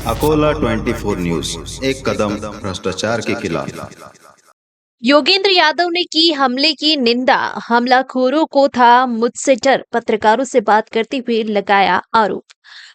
Akola 24 news, एक कदम भ्रष्टाचार के खिलाफ। योगेंद्र यादव ने की हमले की निंदा। हमलाखोरों को था मुझसे डर, पत्रकारों से बात करते हुए लगाया आरोप।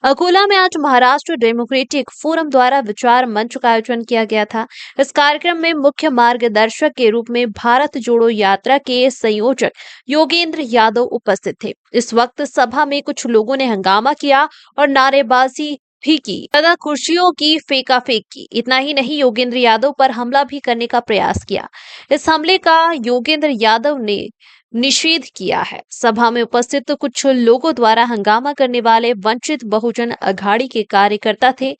अकोला में आज महाराष्ट्र डेमोक्रेटिक फोरम द्वारा विचार मंच का आयोजन किया गया था। इस कार्यक्रम में मुख्य मार्गदर्शक के रूप में भारत जोड़ो यात्रा के संयोजक योगेंद्र यादव उपस्थित थे। इस वक्त सभा में कुछ लोगों ने हंगामा किया और नारेबाजी भी की तथा कुर्सियों की फेंकाफेंक की। इतना ही नहीं, योगेंद्र यादव पर हमला भी करने का प्रयास किया। इस हमले का योगेंद्र यादव ने निषेध किया है। सभा में उपस्थित कुछ लोगों द्वारा हंगामा करने वाले वंचित बहुजन अघाड़ी के कार्यकर्ता थे,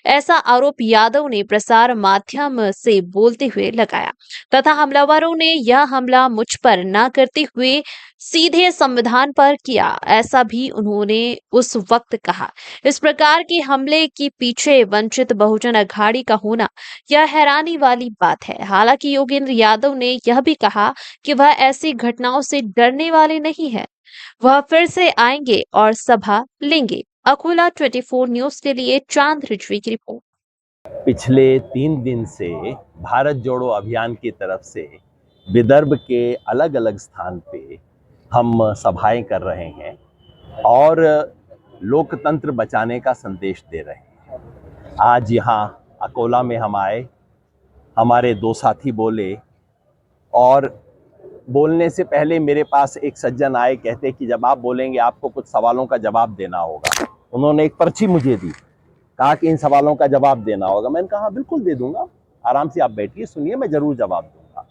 ऐसा आरोप यादव ने प्रसार माध्यम से बोलते हुए लगाया तथा हमलावरों ने यह हमला मुझ पर न करते हुए सीधे संविधान पर किया, ऐसा भी उन्होंने उस वक्त कहा। इस प्रकार के हमले के पीछे वंचित बहुजन अघाड़ी का होना यह हैरानी वाली बात है। हालांकि योगेंद्र यादव ने यह भी कहा कि वह ऐसी घटनाओं से डरने वाले नहीं है, वह फिर से आएंगे और सभा लेंगे। अकोला 24 न्यूज के लिए चांद रिजवी की रिपोर्ट। पिछले 3 दिन से भारत जोड़ो अभियान की तरफ से विदर्भ के अलग अलग स्थान पे हम सभाएं कर रहे हैं और लोकतंत्र बचाने का संदेश दे रहे हैं। आज यहाँ अकोला में हम आए, हमारे 2 साथी बोले और बोलने से पहले मेरे पास एक सज्जन आए, कहते कि जब आप बोलेंगे आपको कुछ सवालों का जवाब देना होगा। उन्होंने एक पर्ची मुझे दी, कहा कि इन सवालों का जवाब देना होगा। मैंने कहा बिल्कुल दे दूंगा, आराम से आप बैठिए, सुनिए, मैं जरूर जवाब दूंगा।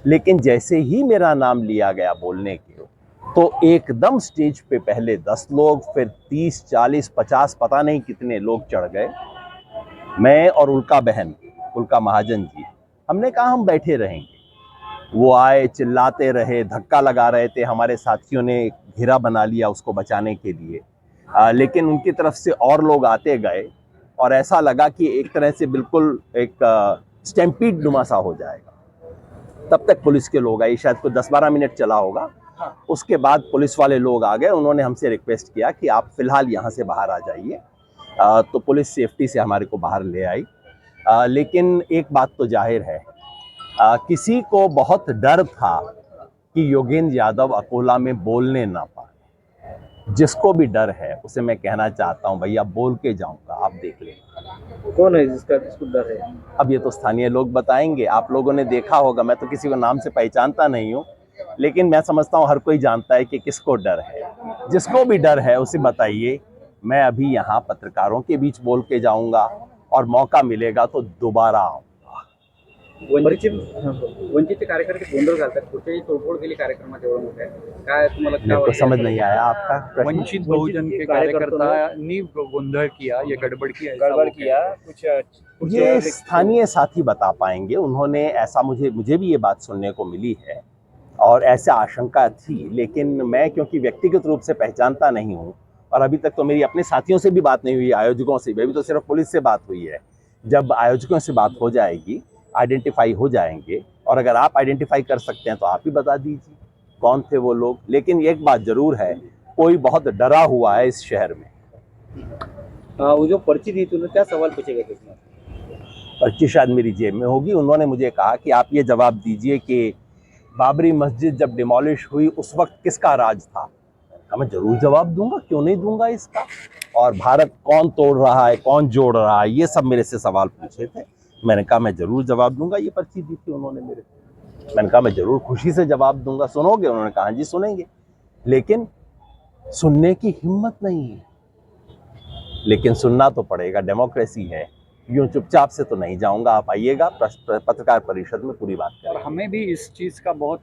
लेकिन जैसे ही मेरा नाम लिया गया बोलने के, तो एकदम स्टेज पे पहले 10 लोग, फिर 30, 40, 50 पता नहीं कितने लोग चढ़ गए। मैं और उल्का बहन, उल्का महाजन जी, हमने कहा हम बैठे रहेंगे। वो आए, चिल्लाते रहे, धक्का लगा रहे थे। हमारे साथियों ने घेरा बना लिया उसको बचाने के लिए, लेकिन उनकी तरफ से और लोग आते गए और ऐसा लगा कि एक तरह से बिल्कुल एक स्टैम्पीड नुमा सा हो जाएगा। तब तक पुलिस के लोग आए, शायद कोई 10-12 मिनट चला होगा। उसके बाद पुलिस वाले लोग आ गए। उन्होंने हमसे रिक्वेस्ट किया कि आप फिलहाल यहाँ से बाहर आ जाइए। तो पुलिस सेफ्टी से हमारे को बाहर ले आई। लेकिन एक बात तो जाहिर है, किसी को बहुत डर था कि योगेंद्र यादव अकोला में बोलने ना पाए। जिसको भी डर है उसे मैं कहना चाहता हूं, भैया बोल के जाऊंगा, आप देख लें। कौन है जिसको डर है? अब ये तो स्थानीय लोग बताएंगे, आप लोगों ने देखा होगा। मैं तो किसी को नाम से पहचानता नहीं हूं, लेकिन मैं समझता हूं हर कोई जानता है कि किसको डर है। जिसको भी डर है उसे बताइए। मैं अभी यहाँ पत्रकारों के बीच बोल के जाऊंगा और मौका मिलेगा तो दोबारा आऊंगा। वंचित कार्यकर्ते गोंधळ घालतात, कुठेही तोडफोड केली कार्यक्रमात, एवढं मोठं आहे काय? तुम्हाला मेरे को समझ नहीं आया आपका प्रश्न। वंचित बहुजन के कार्यकर्ताओं गोंधळ किया, ये गड़बड़ किया कुछ ये स्थानीय साथी बता पाएंगे। उन्होंने ऐसा मुझे भी ये बात सुनने को मिली है और ऐसा आशंका थी, लेकिन मैं क्योंकि व्यक्तिगत रूप से पहचानता नहीं हूँ और अभी तक तो मेरी अपने साथियों से भी बात नहीं हुई, आयोजकों से भी। अभी तो सिर्फ पुलिस से बात हुई है। जब आयोजकों से बात हो जाएगी, आइडेंटिफाई हो जाएंगे, और अगर आप आइडेंटिफाई कर सकते हैं तो आप ही बता दीजिए कौन थे वो लोग। लेकिन एक बात जरूर है, कोई बहुत डरा हुआ है इस शहर में। वो जो पर्ची दी तूने, क्या सवाल पूछे गए थे उसमें? पर्ची शायद मेरी जेब में होगी। उन्होंने मुझे कहा कि आप ये जवाब दीजिए कि बाबरी मस्जिद जब डिमोलिश हुई उस वक्त किसका राज था। मैं जरूर जवाब दूंगा, क्यों नहीं दूंगा इसका। और भारत कौन तोड़ रहा है, कौन जोड़ रहा है, ये सब मेरे से सवाल पूछे थे। मैंने कहा मैं जरूर जवाब दूंगा। ये पर्ची दी थी उन्होंने मेरे को, मैंने कहा मैं जरूर खुशी से जवाब दूंगा। सुनोगे? उन्होंने कहा जी सुनेंगे, लेकिन सुनने की हिम्मत नहीं है। लेकिन सुनना तो पड़ेगा, डेमोक्रेसी है। यूं चुपचाप से तो नहीं जाऊंगा। आप आइएगा, पत्रकार परिषद में पूरी बात करेंगे। और हमें भी इस चीज का बहुत